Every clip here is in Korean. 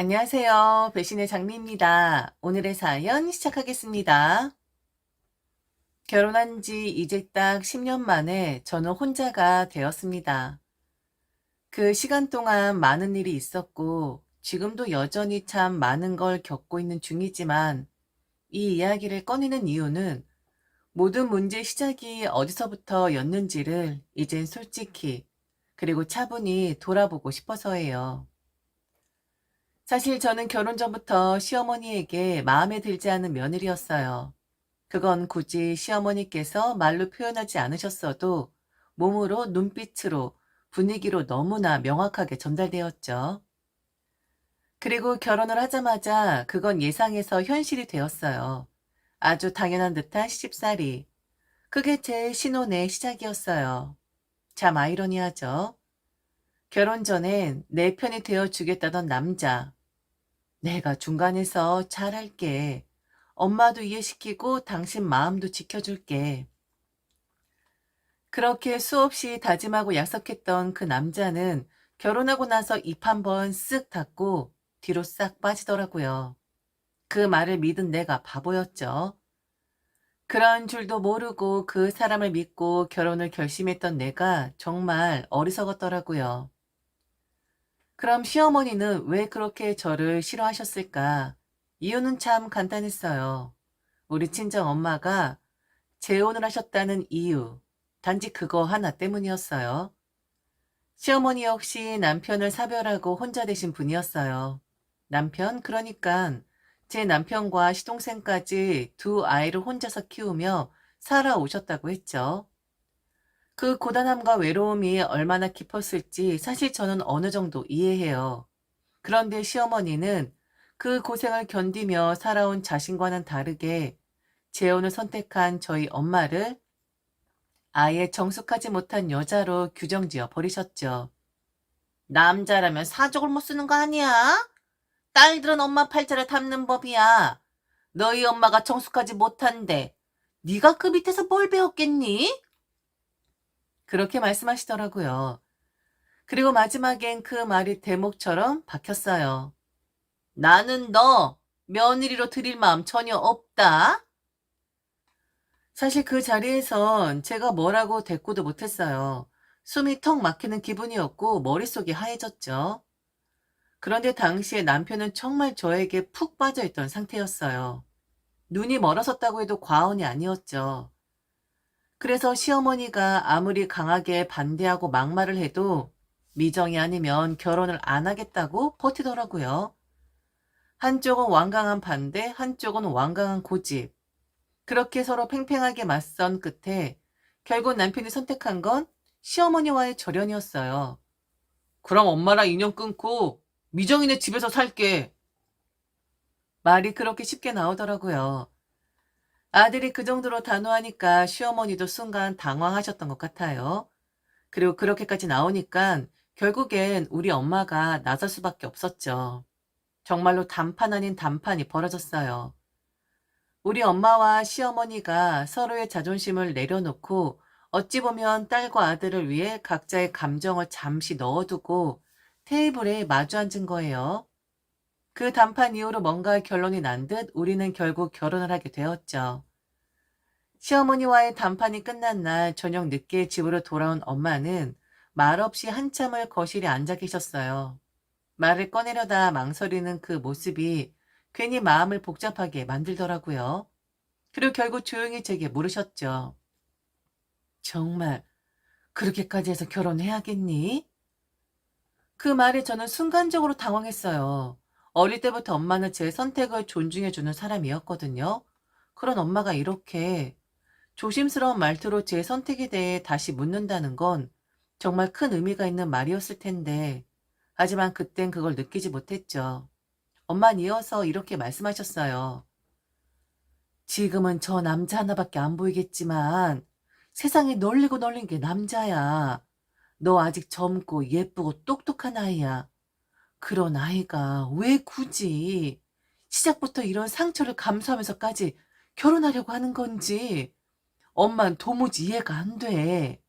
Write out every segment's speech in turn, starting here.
안녕하세요. 배신의 장미입니다. 오늘의 사연 시작하겠습니다. 결혼한 지 이제 딱 10년 만에 저는 혼자가 되었습니다. 그 시간 동안 많은 일이 있었고, 지금도 여전히 참 많은 걸 겪고 있는 중이지만, 이 이야기를 꺼내는 이유는 모든 문제의 시작이 어디서부터였는지를 이젠 솔직히, 그리고 차분히 돌아보고 싶어서예요. 사실 저는 결혼 전부터 시어머니에게 마음에 들지 않는 며느리였어요. 그건 굳이 시어머니께서 말로 표현하지 않으셨어도 몸으로, 눈빛으로, 분위기로 너무나 명확하게 전달되었죠. 그리고 결혼을 하자마자 그건 예상에서 현실이 되었어요. 아주 당연한 듯한 시집살이. 그게 제 신혼의 시작이었어요. 참 아이러니하죠. 결혼 전엔 내 편이 되어 주겠다던 남자. 내가 중간에서 잘할게. 엄마도 이해시키고 당신 마음도 지켜줄게. 그렇게 수없이 다짐하고 약속했던 그 남자는 결혼하고 나서 입 한번 쓱 닫고 뒤로 싹 빠지더라고요. 그 말을 믿은 내가 바보였죠. 그런 줄도 모르고 그 사람을 믿고 결혼을 결심했던 내가 정말 어리석었더라고요. 그럼 시어머니는 왜 그렇게 저를 싫어하셨을까? 이유는 참 간단했어요. 우리 친정 엄마가 재혼을 하셨다는 이유, 단지 그거 하나 때문이었어요. 시어머니 역시 남편을 사별하고 혼자 되신 분이었어요. 남편, 그러니까 제 남편과 시동생까지 두 아이를 혼자서 키우며 살아오셨다고 했죠. 그 고단함과 외로움이 얼마나 깊었을지 사실 저는 어느 정도 이해해요. 그런데 시어머니는 그 고생을 견디며 살아온 자신과는 다르게 재혼을 선택한 저희 엄마를 아예 정숙하지 못한 여자로 규정지어 버리셨죠. 남자라면 사족을 못 쓰는 거 아니야? 딸들은 엄마 팔자를 담는 법이야. 너희 엄마가 정숙하지 못한데 네가 그 밑에서 뭘 배웠겠니? 그렇게 말씀하시더라고요. 그리고 마지막엔 그 말이 대목처럼 박혔어요. 나는 너 며느리로 들일 마음 전혀 없다. 사실 그 자리에선 제가 뭐라고 대꾸도 못했어요. 숨이 턱 막히는 기분이었고 머릿속이 하얘졌죠. 그런데 당시에 남편은 정말 저에게 푹 빠져있던 상태였어요. 눈이 멀어섰다고 해도 과언이 아니었죠. 그래서 시어머니가 아무리 강하게 반대하고 막말을 해도 미정이 아니면 결혼을 안 하겠다고 버티더라고요. 한쪽은 완강한 반대, 한쪽은 완강한 고집. 그렇게 서로 팽팽하게 맞선 끝에 결국 남편이 선택한 건 시어머니와의 절연이었어요. 그럼 엄마랑 인연 끊고 미정이네 집에서 살게. 말이 그렇게 쉽게 나오더라고요. 아들이 그 정도로 단호하니까 시어머니도 순간 당황하셨던 것 같아요. 그리고 그렇게까지 나오니까 결국엔 우리 엄마가 나설 수밖에 없었죠. 정말로 단판 아닌 단판이 벌어졌어요. 우리 엄마와 시어머니가 서로의 자존심을 내려놓고 어찌 보면 딸과 아들을 위해 각자의 감정을 잠시 넣어두고 테이블에 마주 앉은 거예요. 그 단판 이후로 뭔가 결론이 난 듯 우리는 결국 결혼을 하게 되었죠. 시어머니와의 단판이 끝난 날 저녁 늦게 집으로 돌아온 엄마는 말없이 한참을 거실에 앉아 계셨어요. 말을 꺼내려다 망설이는 그 모습이 괜히 마음을 복잡하게 만들더라고요. 그리고 결국 조용히 제게 물으셨죠. 정말 그렇게까지 해서 결혼해야겠니? 그 말에 저는 순간적으로 당황했어요. 어릴 때부터 엄마는 제 선택을 존중해주는 사람이었거든요. 그런 엄마가 이렇게 조심스러운 말투로 제 선택에 대해 다시 묻는다는 건 정말 큰 의미가 있는 말이었을 텐데, 하지만 그땐 그걸 느끼지 못했죠. 엄마는 이어서 이렇게 말씀하셨어요. 지금은 저 남자 하나밖에 안 보이겠지만 세상에 널리고 널린 게 남자야. 너 아직 젊고 예쁘고 똑똑한 아이야. 그런 아이가 왜 굳이 시작부터 이런 상처를 감수하면서까지 결혼하려고 하는 건지 엄만 도무지 이해가 안 돼.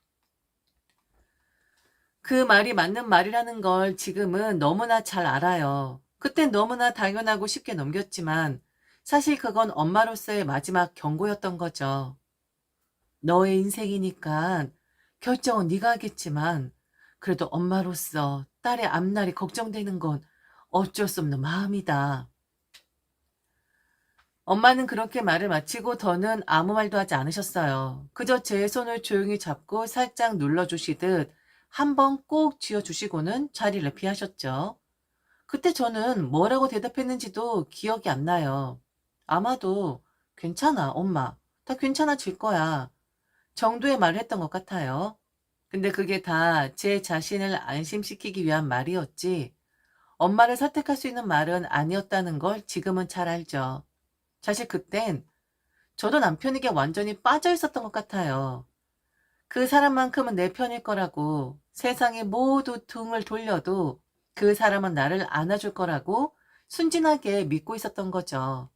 그 말이 맞는 말이라는 걸 지금은 너무나 잘 알아요. 그땐 너무나 당연하고 쉽게 넘겼지만 사실 그건 엄마로서의 마지막 경고였던 거죠. 너의 인생이니까 결정은 네가 하겠지만 그래도 엄마로서 딸의 앞날이 걱정되는 건 어쩔 수 없는 마음이다. 엄마는 그렇게 말을 마치고 더는 아무 말도 하지 않으셨어요. 그저 제 손을 조용히 잡고 살짝 눌러주시듯 한 번 꼭 쥐어주시고는 자리를 피하셨죠. 그때 저는 뭐라고 대답했는지도 기억이 안 나요. 아마도 괜찮아, 엄마. 다 괜찮아질 거야. 정도의 말을 했던 것 같아요. 근데 그게 다 제 자신을 안심시키기 위한 말이었지, 엄마를 설득할 수 있는 말은 아니었다는 걸 지금은 잘 알죠. 사실 그땐 저도 남편에게 완전히 빠져 있었던 것 같아요. 그 사람만큼은 내 편일 거라고, 세상이 모두 등을 돌려도 그 사람은 나를 안아줄 거라고 순진하게 믿고 있었던 거죠.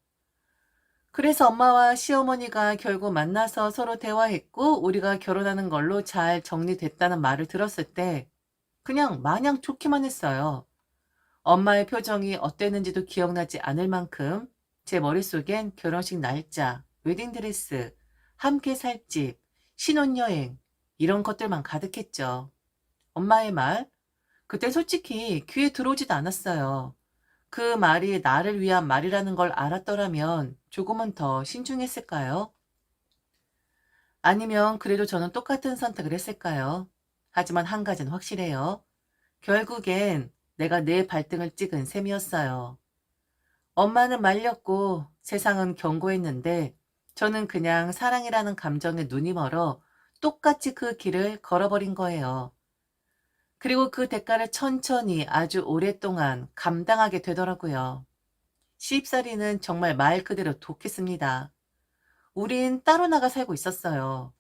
그래서 엄마와 시어머니가 결국 만나서 서로 대화했고 우리가 결혼하는 걸로 잘 정리됐다는 말을 들었을 때 그냥 마냥 좋기만 했어요. 엄마의 표정이 어땠는지도 기억나지 않을 만큼 제 머릿속엔 결혼식 날짜, 웨딩드레스, 함께 살 집, 신혼여행 이런 것들만 가득했죠. 엄마의 말, 그때 솔직히 귀에 들어오지도 않았어요. 그 말이 나를 위한 말이라는 걸 알았더라면 조금은 더 신중했을까요? 아니면 그래도 저는 똑같은 선택을 했을까요? 하지만 한 가지는 확실해요. 결국엔 내가 내 발등을 찍은 셈이었어요. 엄마는 말렸고 세상은 경고했는데 저는 그냥 사랑이라는 감정에 눈이 멀어 똑같이 그 길을 걸어버린 거예요. 그리고 그 대가를 천천히 아주 오랫동안 감당하게 되더라고요. 시집살이는 정말 말 그대로 독했습니다. 우린 따로 나가 살고 있었어요.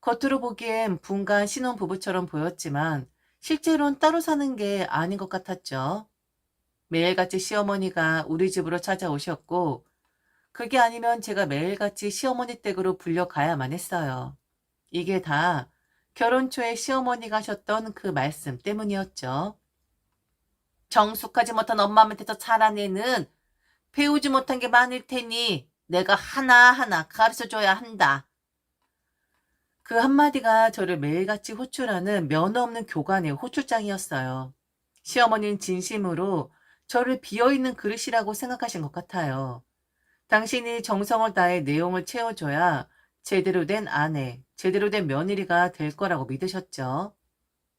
겉으로 보기엔 분간 신혼부부처럼 보였지만 실제로는 따로 사는 게 아닌 것 같았죠. 매일같이 시어머니가 우리 집으로 찾아오셨고 그게 아니면 제가 매일같이 시어머니 댁으로 불려가야만 했어요. 이게 다 결혼 초에 시어머니가 하셨던 그 말씀 때문이었죠. 정숙하지 못한 엄마 밑에서 자란 애는 배우지 못한 게 많을 테니 내가 하나하나 가르쳐줘야 한다. 그 한마디가 저를 매일같이 호출하는 면허 없는 교관의 호출장이었어요. 시어머니는 진심으로 저를 비어있는 그릇이라고 생각하신 것 같아요. 당신이 정성을 다해 내용을 채워줘야 제대로 된 아내, 제대로 된 며느리가 될 거라고 믿으셨죠.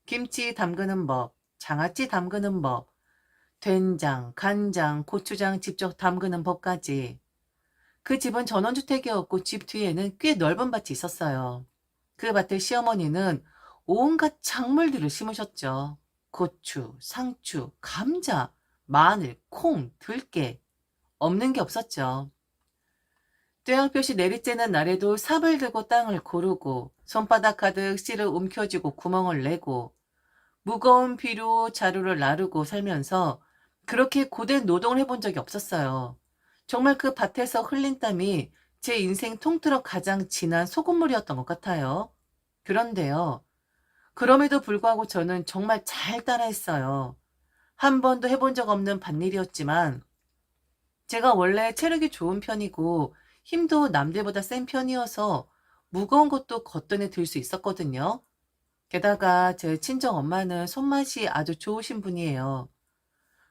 김치 담그는 법, 장아찌 담그는 법, 된장, 간장, 고추장 직접 담그는 법까지. 그 집은 전원주택이었고 집 뒤에는 꽤 넓은 밭이 있었어요. 그 밭에 시어머니는 온갖 작물들을 심으셨죠. 고추, 상추, 감자, 마늘, 콩, 들깨. 없는 게 없었죠. 뙤약볕이 내리쬐는 날에도 삽을 들고 땅을 고르고 손바닥 가득 씨를 움켜쥐고 구멍을 내고 무거운 비료 자루를 나르고 살면서 그렇게 고된 노동을 해본 적이 없었어요. 정말 그 밭에서 흘린 땀이 제 인생 통틀어 가장 진한 소금물이었던 것 같아요. 그런데요. 그럼에도 불구하고 저는 정말 잘 따라했어요. 한 번도 해본 적 없는 밭일이었지만 제가 원래 체력이 좋은 편이고 힘도 남들보다 센 편이어서 무거운 것도 거뜬히 들 수 있었거든요. 게다가 제 친정 엄마는 손맛이 아주 좋으신 분이에요.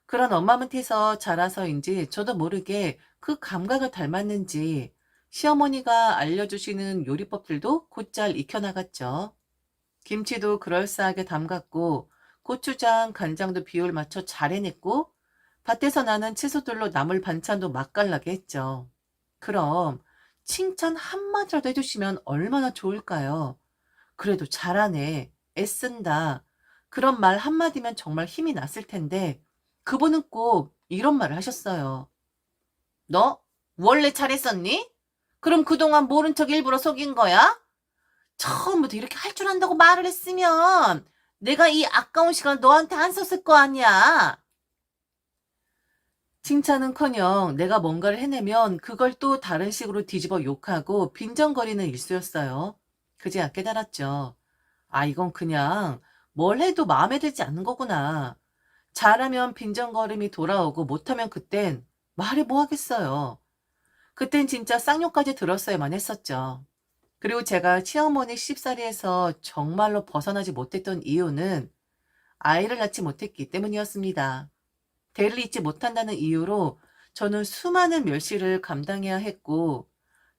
그런 엄마 밑에서 자라서인지 저도 모르게 그 감각을 닮았는지 시어머니가 알려주시는 요리법들도 곧잘 익혀나갔죠. 김치도 그럴싸하게 담갔고 고추장, 간장도 비율 맞춰 잘 해냈고 밭에서 나는 채소들로 나물 반찬도 맛깔나게 했죠. 그럼 칭찬 한마디라도 해주시면 얼마나 좋을까요? 그래도 잘하네, 애쓴다. 그런 말 한마디면 정말 힘이 났을 텐데 그분은 꼭 이런 말을 하셨어요. 너 원래 잘했었니? 그럼 그동안 모른 척 일부러 속인 거야? 처음부터 이렇게 할 줄 안다고 말을 했으면 내가 이 아까운 시간 너한테 안 썼을 거 아니야. 칭찬은커녕 내가 뭔가를 해내면 그걸 또 다른 식으로 뒤집어 욕하고 빈정거리는 일수였어요. 그제야 깨달았죠. 아, 이건 그냥 뭘 해도 마음에 들지 않는 거구나. 잘하면 빈정거림이 돌아오고 못하면 그땐 말이 뭐 하겠어요. 그땐 진짜 쌍욕까지 들었어야만 했었죠. 그리고 제가 시어머니 씹사리에서 정말로 벗어나지 못했던 이유는 아이를 낳지 못했기 때문이었습니다. 대를 잇지 못한다는 이유로 저는 수많은 멸시를 감당해야 했고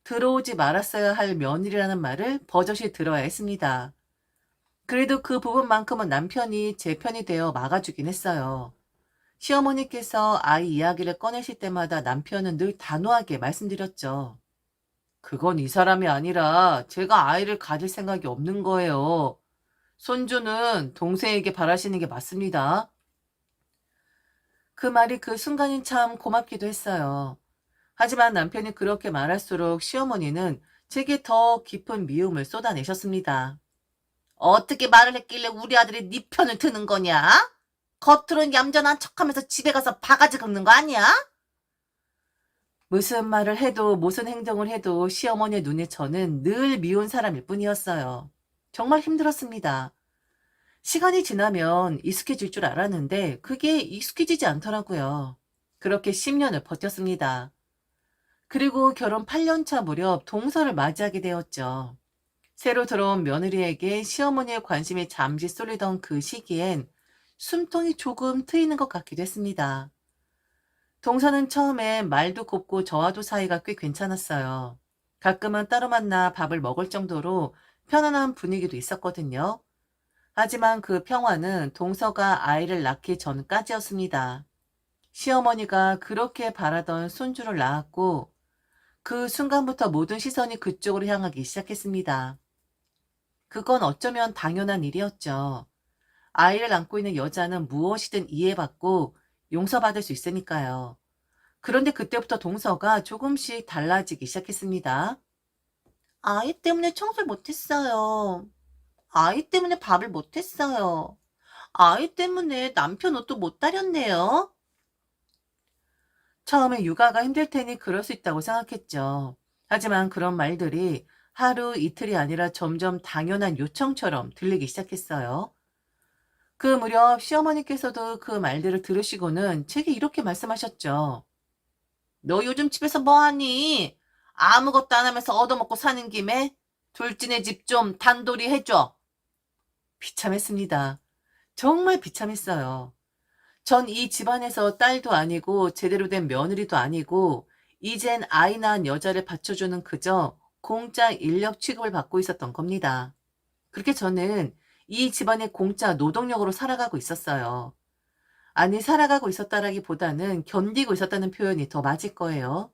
들어오지 말았어야 할 며느리라는 말을 버젓이 들어야 했습니다. 그래도 그 부분만큼은 남편이 제 편이 되어 막아주긴 했어요. 시어머니께서 아이 이야기를 꺼내실 때마다 남편은 늘 단호하게 말씀드렸죠. 그건 이 사람이 아니라 제가 아이를 가질 생각이 없는 거예요. 손주는 동생에게 바라시는 게 맞습니다. 그 말이 그 순간인 참 고맙기도 했어요. 하지만 남편이 그렇게 말할수록 시어머니는 제게 더 깊은 미움을 쏟아내셨습니다. 어떻게 말을 했길래 우리 아들이 네 편을 드는 거냐? 겉으로는 얌전한 척하면서 집에 가서 바가지 긁는 거 아니야? 무슨 말을 해도 무슨 행동을 해도 시어머니의 눈에 저는 늘 미운 사람일 뿐이었어요. 정말 힘들었습니다. 시간이 지나면 익숙해질 줄 알았는데 그게 익숙해지지 않더라고요. 그렇게 10년을 버텼습니다. 그리고 결혼 8년 차 무렵 동서를 맞이하게 되었죠. 새로 들어온 며느리에게 시어머니의 관심이 잠시 쏠리던 그 시기엔 숨통이 조금 트이는 것 같기도 했습니다. 동서는 처음에 말도 곱고 저와도 사이가 꽤 괜찮았어요. 가끔은 따로 만나 밥을 먹을 정도로 편안한 분위기도 있었거든요. 하지만 그 평화는 동서가 아이를 낳기 전까지였습니다. 시어머니가 그렇게 바라던 손주를 낳았고 그 순간부터 모든 시선이 그쪽으로 향하기 시작했습니다. 그건 어쩌면 당연한 일이었죠. 아이를 안고 있는 여자는 무엇이든 이해받고 용서받을 수 있으니까요. 그런데 그때부터 동서가 조금씩 달라지기 시작했습니다. 아이 때문에 청소를 못했어요. 아이 때문에 밥을 못했어요. 아이 때문에 남편 옷도 못 다렸네요. 처음에 육아가 힘들 테니 그럴 수 있다고 생각했죠. 하지만 그런 말들이 하루 이틀이 아니라 점점 당연한 요청처럼 들리기 시작했어요. 그 무렵 시어머니께서도 그 말들을 들으시고는 제게 이렇게 말씀하셨죠. 너 요즘 집에서 뭐하니? 아무것도 안 하면서 얻어먹고 사는 김에 둘째네 집 좀 단돌이 해줘. 비참했습니다. 정말 비참했어요. 전 이 집안에서 딸도 아니고 제대로 된 며느리도 아니고 이젠 아이 낳은 여자를 받쳐주는 그저 공짜 인력 취급을 받고 있었던 겁니다. 그렇게 저는 이 집안의 공짜 노동력으로 살아가고 있었어요. 아니, 살아가고 있었다라기보다는 견디고 있었다는 표현이 더 맞을 거예요.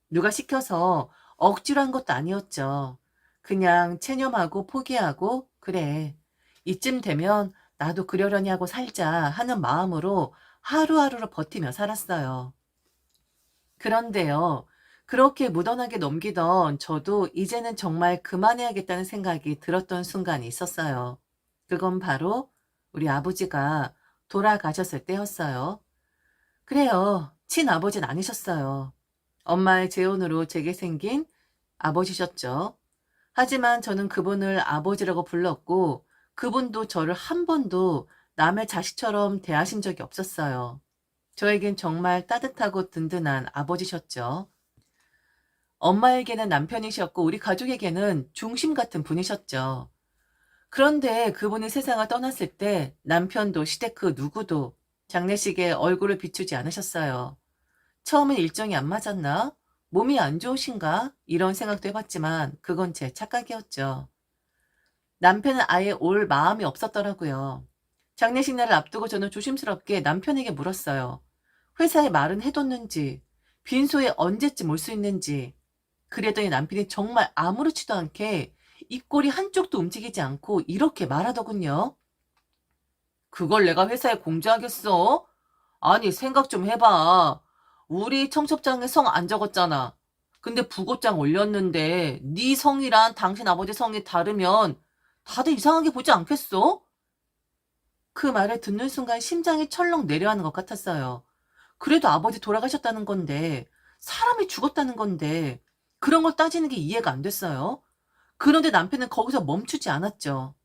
누가 시켜서 억지로 한 것도 아니었죠. 그냥 체념하고 포기하고, 그래, 이쯤 되면 나도 그러려니 하고 살자 하는 마음으로 하루하루를 버티며 살았어요. 그런데요, 그렇게 무던하게 넘기던 저도 이제는 정말 그만해야겠다는 생각이 들었던 순간이 있었어요. 그건 바로 우리 아버지가 돌아가셨을 때였어요. 그래요. 친아버지는 아니셨어요. 엄마의 재혼으로 제게 생긴 아버지셨죠. 하지만 저는 그분을 아버지라고 불렀고 그분도 저를 한 번도 남의 자식처럼 대하신 적이 없었어요. 저에겐 정말 따뜻하고 든든한 아버지셨죠. 엄마에게는 남편이셨고 우리 가족에게는 중심 같은 분이셨죠. 그런데 그분이 세상을 떠났을 때 남편도 시댁 그 누구도 장례식에 얼굴을 비추지 않으셨어요. 처음엔 일정이 안 맞았나? 몸이 안 좋으신가? 이런 생각도 해봤지만 그건 제 착각이었죠. 남편은 아예 올 마음이 없었더라고요. 장례식 날을 앞두고 저는 조심스럽게 남편에게 물었어요. 회사에 말은 해뒀는지, 빈소에 언제쯤 올 수 있는지. 그랬더니 남편이 정말 아무렇지도 않게 입꼬리 한쪽도 움직이지 않고 이렇게 말하더군요. 그걸 내가 회사에 공지하겠어? 아니, 생각 좀 해봐. 우리 청첩장에 성 안 적었잖아. 근데 부고장 올렸는데 네 성이랑 당신 아버지 성이 다르면 다들 이상하게 보지 않겠어? 그 말을 듣는 순간 심장이 철렁 내려앉는 것 같았어요. 그래도 아버지 돌아가셨다는 건데, 사람이 죽었다는 건데, 그런 걸 따지는 게 이해가 안 됐어요. 그런데 남편은 거기서 멈추지 않았죠.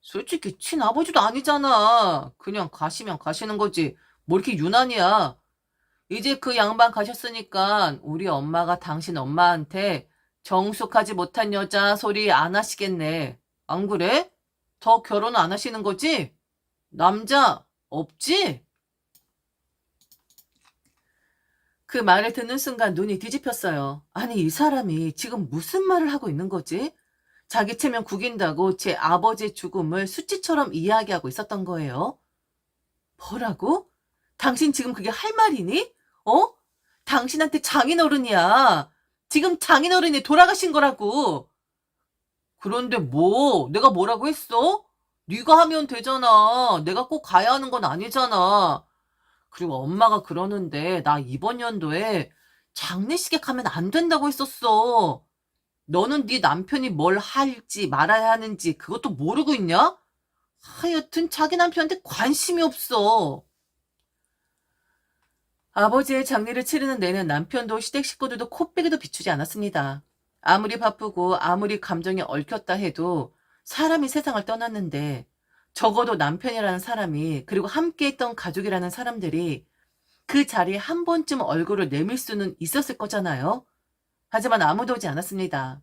솔직히 친아버지도 아니잖아. 그냥 가시면 가시는 거지. 뭐 이렇게 유난이야. 이제 그 양반 가셨으니까 우리 엄마가 당신 엄마한테 정숙하지 못한 여자 소리 안 하시겠네. 안 그래? 더 결혼 안 하시는 거지? 남자 없지? 그 말을 듣는 순간 눈이 뒤집혔어요. 아니, 이 사람이 지금 무슨 말을 하고 있는 거지? 자기 체면 구긴다고 제 아버지의 죽음을 수치처럼 이야기하고 있었던 거예요. 뭐라고? 당신 지금 그게 할 말이니? 어? 당신한테 장인어른이야. 지금 장인어른이 돌아가신 거라고. 그런데 뭐? 내가 뭐라고 했어? 네가 하면 되잖아. 내가 꼭 가야 하는 건 아니잖아. 그리고 엄마가 그러는데 나 이번 연도에 장례식에 가면 안 된다고 했었어. 너는 네 남편이 뭘 할지 말아야 하는지 그것도 모르고 있냐? 하여튼 자기 남편한테 관심이 없어. 아버지의 장례를 치르는 내내 남편도 시댁 식구들도 코빼기도 비추지 않았습니다. 아무리 바쁘고 아무리 감정이 얽혔다 해도 사람이 세상을 떠났는데 적어도 남편이라는 사람이 그리고 함께했던 가족이라는 사람들이 그 자리에 한 번쯤 얼굴을 내밀 수는 있었을 거잖아요. 하지만 아무도 오지 않았습니다.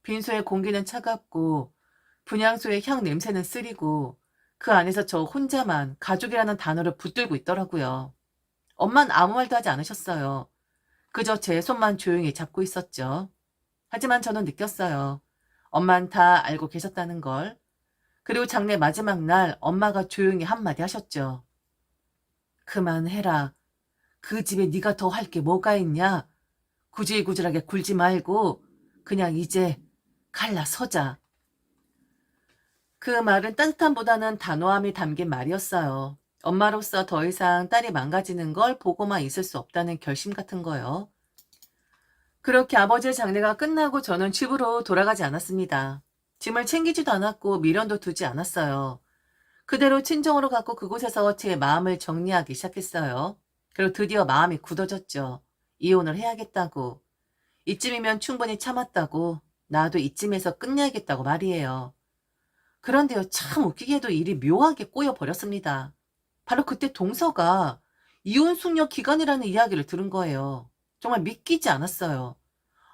빈소의 공기는 차갑고 분향소의 향 냄새는 쓰리고 그 안에서 저 혼자만 가족이라는 단어를 붙들고 있더라고요. 엄만 아무 말도 하지 않으셨어요. 그저 제 손만 조용히 잡고 있었죠. 하지만 저는 느꼈어요. 엄만 다 알고 계셨다는 걸. 그리고 장례 마지막 날 엄마가 조용히 한마디 하셨죠. 그만해라. 그 집에 네가 더 할 게 뭐가 있냐? 구질구질하게 굴지 말고 그냥 이제 갈라서자. 그 말은 따뜻함보다는 단호함이 담긴 말이었어요. 엄마로서 더 이상 딸이 망가지는 걸 보고만 있을 수 없다는 결심 같은 거요. 그렇게 아버지의 장례가 끝나고 저는 집으로 돌아가지 않았습니다. 짐을 챙기지도 않았고 미련도 두지 않았어요. 그대로 친정으로 갔고 그곳에서 제 마음을 정리하기 시작했어요. 그리고 드디어 마음이 굳어졌죠. 이혼을 해야겠다고. 이쯤이면 충분히 참았다고. 나도 이쯤에서 끝내야겠다고 말이에요. 그런데요, 참 웃기게도 일이 묘하게 꼬여버렸습니다. 바로 그때 동서가 이혼 숙려 기간이라는 이야기를 들은 거예요. 정말 믿기지 않았어요.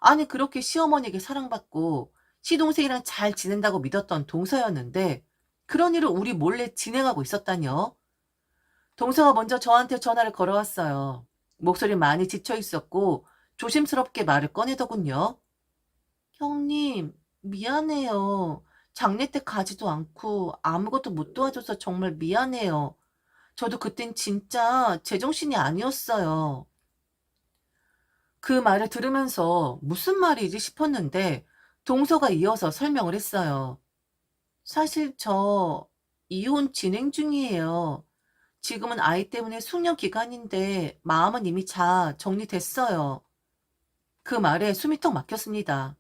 아니, 그렇게 시어머니에게 사랑받고 시동생이랑 잘 지낸다고 믿었던 동서였는데 그런 일을 우리 몰래 진행하고 있었다뇨. 동서가 먼저 저한테 전화를 걸어왔어요. 목소리 많이 지쳐 있었고 조심스럽게 말을 꺼내더군요. 형님, 미안해요. 장례 때 가지도 않고 아무것도 못 도와줘서 정말 미안해요. 저도 그땐 진짜 제정신이 아니었어요. 그 말을 들으면서 무슨 말이지 싶었는데 동서가 이어서 설명을 했어요. 사실 저 이혼 진행 중이에요. 지금은 아이 때문에 숙려 기간인데 마음은 이미 정리됐어요. 그 말에 숨이 턱 막혔습니다.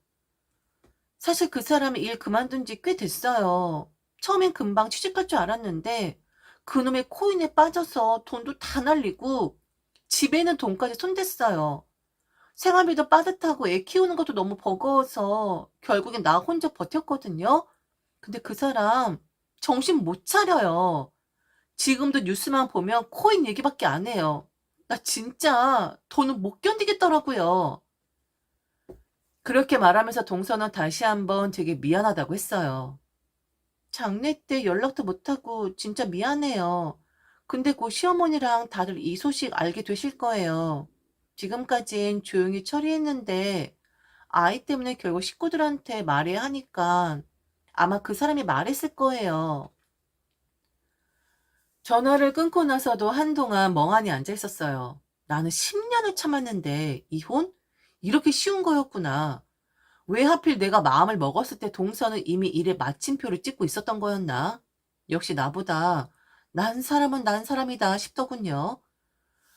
사실 그 사람이 일 그만둔 지 꽤 됐어요. 처음엔 금방 취직할 줄 알았는데 그놈의 코인에 빠져서 돈도 다 날리고 집에 있는 돈까지 손댔어요. 생활비도 빠듯하고 애 키우는 것도 너무 버거워서 결국엔 나 혼자 버텼거든요. 근데 그 사람 정신 못 차려요. 지금도 뉴스만 보면 코인 얘기밖에 안 해요. 나 진짜 더는 못 견디겠더라고요. 그렇게 말하면서 동서는 다시 한번 되게 미안하다고 했어요. 장례 때 연락도 못하고 진짜 미안해요. 근데 곧 시어머니랑 다들 이 소식 알게 되실 거예요. 지금까진 조용히 처리했는데 아이 때문에 결국 식구들한테 말해야 하니까 아마 그 사람이 말했을 거예요. 전화를 끊고 나서도 한동안 멍하니 앉아 있었어요. 나는 10년을 참았는데 이혼? 이렇게 쉬운 거였구나. 왜 하필 내가 마음을 먹었을 때 동서는 이미 일에 마침표를 찍고 있었던 거였나? 역시 나보다 난 사람은 난 사람이다 싶더군요.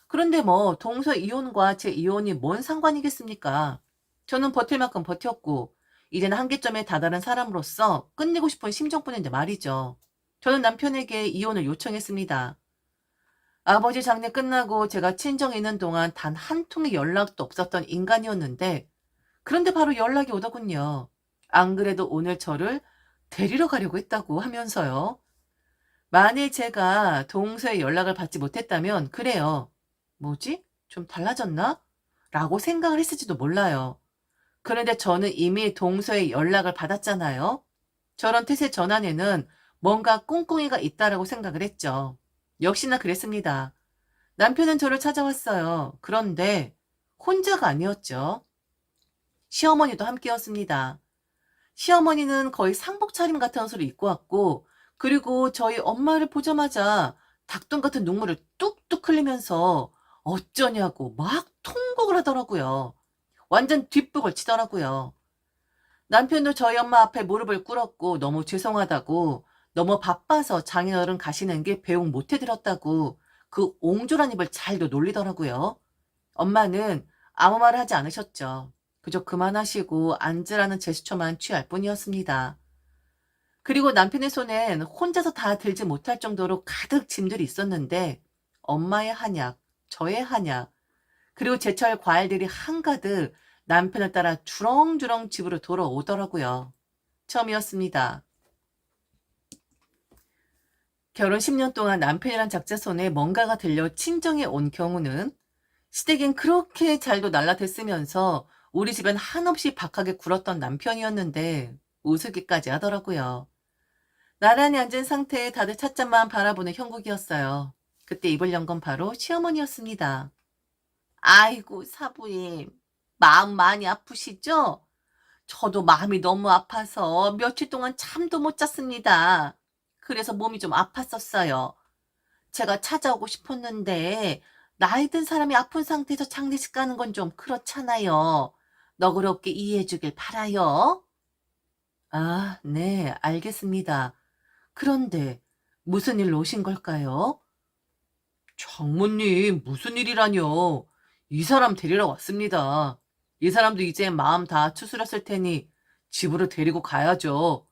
그런데 뭐 동서 이혼과 제 이혼이 뭔 상관이겠습니까? 저는 버틸 만큼 버텼고 이제는 한계점에 다다른 사람으로서 끝내고 싶은 심정뿐인데 말이죠. 저는 남편에게 이혼을 요청했습니다. 아버지 장례 끝나고 제가 친정에 있는 동안 단 한 통의 연락도 없었던 인간이었는데 그런데 바로 연락이 오더군요. 안 그래도 오늘 저를 데리러 가려고 했다고 하면서요. 만일 제가 동서의 연락을 받지 못했다면 그래요. 뭐지? 좀 달라졌나? 라고 생각을 했을지도 몰라요. 그런데 저는 이미 동서의 연락을 받았잖아요. 저런 태세 전환에는 뭔가 꿍꿍이가 있다라고 생각을 했죠. 역시나 그랬습니다. 남편은 저를 찾아왔어요. 그런데 혼자가 아니었죠. 시어머니도 함께였습니다. 시어머니는 거의 상복 차림 같은 옷을 입고 왔고, 그리고 저희 엄마를 보자마자 닭똥 같은 눈물을 뚝뚝 흘리면서 어쩌냐고 막 통곡을 하더라고요. 완전 뒷북을 치더라고요. 남편도 저희 엄마 앞에 무릎을 꿇었고 너무 죄송하다고, 너무 바빠서 장인어른 가시는 게 배웅 못 해드렸다고 그 옹졸한 입을 잘도 놀리더라고요. 엄마는 아무 말을 하지 않으셨죠. 그저 그만하시고 앉으라는 제스처만 취할 뿐이었습니다. 그리고 남편의 손엔 혼자서 다 들지 못할 정도로 가득 짐들이 있었는데 엄마의 한약, 저의 한약, 그리고 제철 과일들이 한가득 남편을 따라 주렁주렁 집으로 돌아오더라고요. 처음이었습니다. 결혼 10년 동안 남편이란 작자 손에 뭔가가 들려 친정에 온 경우는 시댁엔 그렇게 잘도 날라댔으면서 우리 집엔 한없이 박하게 굴었던 남편이었는데 우스기까지 하더라고요. 나란히 앉은 상태에 다들 찻잔만 바라보는 형국이었어요. 그때 입을 연 건 바로 시어머니였습니다. 아이고 사부님, 마음 많이 아프시죠? 저도 마음이 너무 아파서 며칠 동안 잠도 못 잤습니다. 그래서 몸이 좀 아팠었어요. 제가 찾아오고 싶었는데 나이 든 사람이 아픈 상태에서 장례식 가는 건 좀 그렇잖아요. 너그럽게 이해해 주길 바라요. 아, 네, 알겠습니다. 그런데 무슨 일로 오신 걸까요? 장모님, 무슨 일이라뇨? 이 사람 데리러 왔습니다. 이 사람도 이제 마음 다 추스렸을 테니 집으로 데리고 가야죠.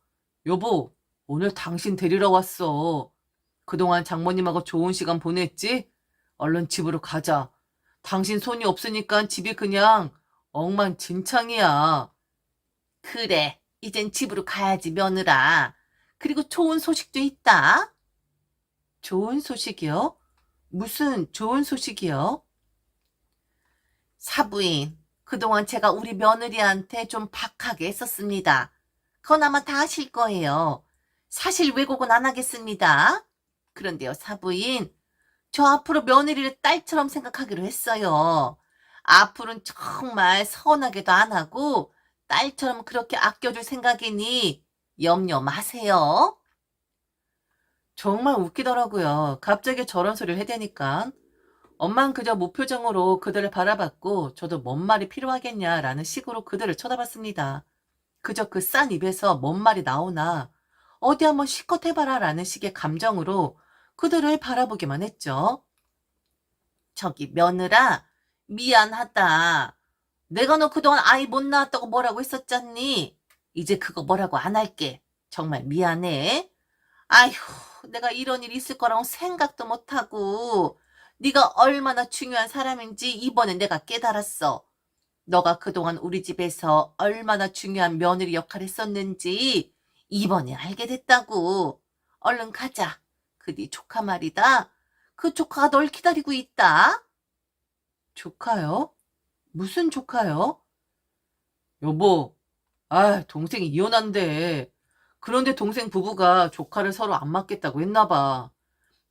여보, 오늘 당신 데리러 왔어. 그동안 장모님하고 좋은 시간 보냈지? 얼른 집으로 가자. 당신 손이 없으니까 집이 그냥 엉망진창이야. 그래, 이젠 집으로 가야지, 며느라. 그리고 좋은 소식도 있다. 좋은 소식이요? 무슨 좋은 소식이요? 사부인, 그동안 제가 우리 며느리한테 좀 박하게 했었습니다. 그건 아마 다 아실 거예요. 사실 왜곡은 안 하겠습니다. 그런데요, 사부인, 저 앞으로 며느리를 딸처럼 생각하기로 했어요. 앞으로는 정말 서운하게도 안 하고 딸처럼 그렇게 아껴줄 생각이니 염려 마세요. 정말 웃기더라고요. 갑자기 저런 소리를 해대니까. 엄만 그저 무표정으로 그들을 바라봤고 저도 뭔 말이 필요하겠냐라는 식으로 그들을 쳐다봤습니다. 그저 그 싼 입에서 뭔 말이 나오나 어디 한번 실컷 해봐라 라는 식의 감정으로 그들을 바라보기만 했죠. 저기 며느라, 미안하다. 내가 너 그동안 아이 못 낳았다고 뭐라고 했었잖니? 이제 그거 뭐라고 안 할게. 정말 미안해. 아휴, 내가 이런 일이 있을 거라고 생각도 못하고 네가 얼마나 중요한 사람인지 이번에 내가 깨달았어. 너가 그동안 우리 집에서 얼마나 중요한 며느리 역할을 했었는지 이번에 알게 됐다고. 얼른 가자. 그 네 조카 말이다. 그 조카가 널 기다리고 있다. 조카요? 무슨 조카요? 여보, 동생이 이혼한대. 그런데 동생 부부가 조카를 서로 안 맡겠다고 했나 봐.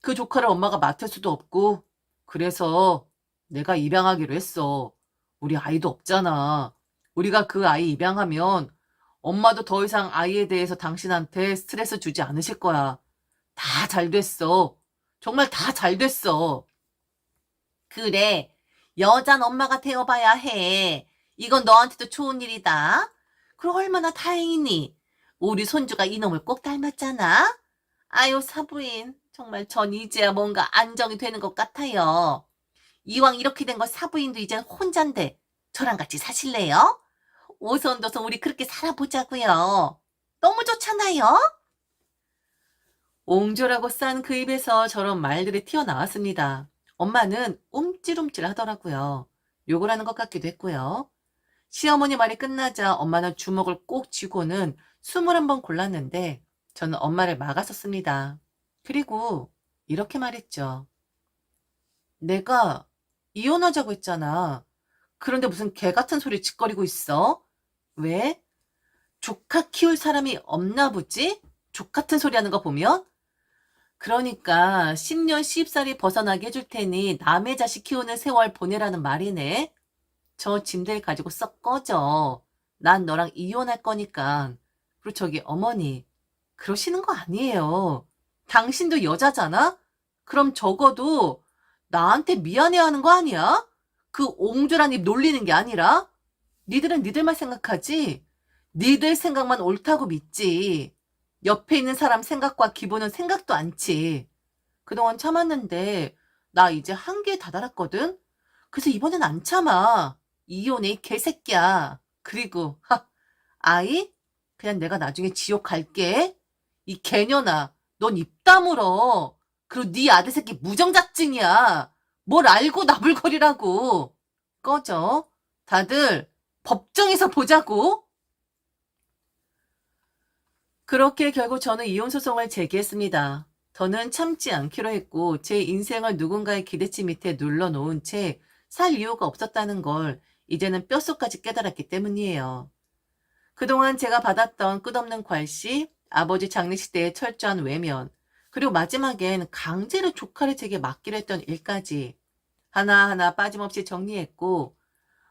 그 조카를 엄마가 맡을 수도 없고, 그래서 내가 입양하기로 했어. 우리 아이도 없잖아. 우리가 그 아이 입양하면 엄마도 더 이상 아이에 대해서 당신한테 스트레스 주지 않으실 거야. 다 잘 됐어. 정말 다 잘 됐어. 그래, 여잔 엄마가 되어봐야 해. 이건 너한테도 좋은 일이다. 그럼 얼마나 다행이니? 우리 손주가 이놈을 꼭 닮았잖아. 아유, 사부인. 정말 전 이제야 뭔가 안정이 되는 것 같아요. 이왕 이렇게 된 거 사부인도 이젠 혼잔데 저랑 같이 사실래요? 오손도손 우리 그렇게 살아보자고요. 너무 좋잖아요. 옹졸하고 싼 그 입에서 저런 말들이 튀어나왔습니다. 엄마는 움찔움찔 하더라고요. 욕을 하는 것 같기도 했고요. 시어머니 말이 끝나자 엄마는 주먹을 꼭 쥐고는 21번 골랐는데 저는 엄마를 막았었습니다. 그리고 이렇게 말했죠. 내가 이혼하자고 했잖아. 그런데 무슨 개 같은 소리 짓거리고 있어? 왜? 조카 키울 사람이 없나 보지? 족 같은 소리 하는 거 보면? 그러니까 10년 씹살이 벗어나게 해줄 테니 남의 자식 키우는 세월 보내라는 말이네. 저 짐들 가지고 썩 꺼져. 난 너랑 이혼할 거니까. 그리고 저기 어머니, 그러시는 거 아니에요. 당신도 여자잖아? 그럼 적어도 나한테 미안해하는 거 아니야? 그 옹졸한 입 놀리는 게 아니라? 니들은 니들만 생각하지? 니들 생각만 옳다고 믿지. 옆에 있는 사람 생각과 기분은 생각도 않지. 그동안 참았는데 나 이제 한계에 다다랐거든? 그래서 이번엔 안 참아. 이혼해, 이 개새끼야. 그리고 아이? 그냥 내가 나중에 지옥 갈게. 이 개년아, 넌 입 다물어. 그리고 네 아들 새끼 무정자증이야. 뭘 알고 나불거리라고. 꺼져. 다들 법정에서 보자고. 그렇게 결국 저는 이혼 소송을 제기했습니다. 더는 참지 않기로 했고 제 인생을 누군가의 기대치 밑에 눌러놓은 채 살 이유가 없었다는 걸 이제는 뼛속까지 깨달았기 때문이에요. 그동안 제가 받았던 끝없는 괄시, 아버지 장례식 때의 철저한 외면, 그리고 마지막엔 강제로 조카를 제게 맡기로 했던 일까지 하나하나 빠짐없이 정리했고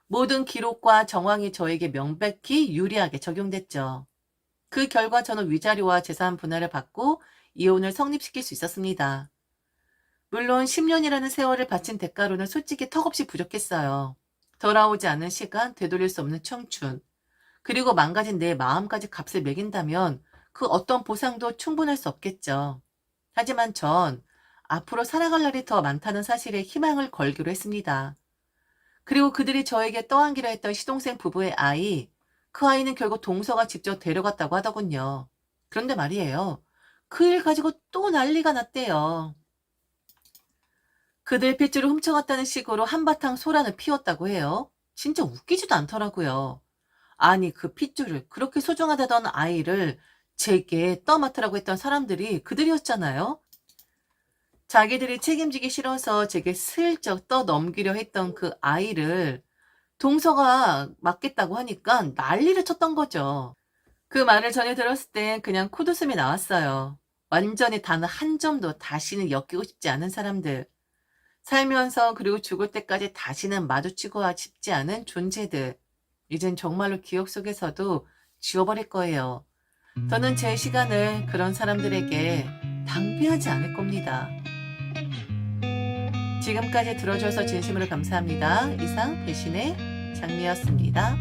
모든 기록과 정황이 저에게 명백히 유리하게 적용됐죠. 그 결과 저는 위자료와 재산 분할을 받고 이혼을 성립시킬 수 있었습니다. 물론 10년이라는 세월을 바친 대가로는 솔직히 턱없이 부족했어요. 돌아오지 않은 시간, 되돌릴 수 없는 청춘, 그리고 망가진 내 마음까지 값을 매긴다면 그 어떤 보상도 충분할 수 없겠죠. 하지만 전 앞으로 살아갈 날이 더 많다는 사실에 희망을 걸기로 했습니다. 그리고 그들이 저에게 떠안기로 했던 시동생 부부의 아이, 그 아이는 결국 동서가 직접 데려갔다고 하더군요. 그런데 말이에요. 그 일 가지고 또 난리가 났대요. 그들 핏줄을 훔쳐갔다는 식으로 한바탕 소란을 피웠다고 해요. 진짜 웃기지도 않더라고요. 아니 그 핏줄을 그렇게 소중하다던 아이를 제게 떠맡으라고 했던 사람들이 그들이었잖아요. 자기들이 책임지기 싫어서 제게 슬쩍 떠넘기려 했던 그 아이를 동서가 맡겠다고 하니까 난리를 쳤던 거죠. 그 말을 전해 들었을 땐 그냥 코웃음이 나왔어요. 완전히 단 한 점도 다시는 엮이고 싶지 않은 사람들. 살면서 그리고 죽을 때까지 다시는 마주치고 싶지 않은 존재들. 이젠 정말로 기억 속에서도 지워버릴 거예요. 저는 제 시간을 그런 사람들에게 낭비하지 않을 겁니다. 지금까지 들어줘서 진심으로 감사합니다. 이상 배신의 장미였습니다.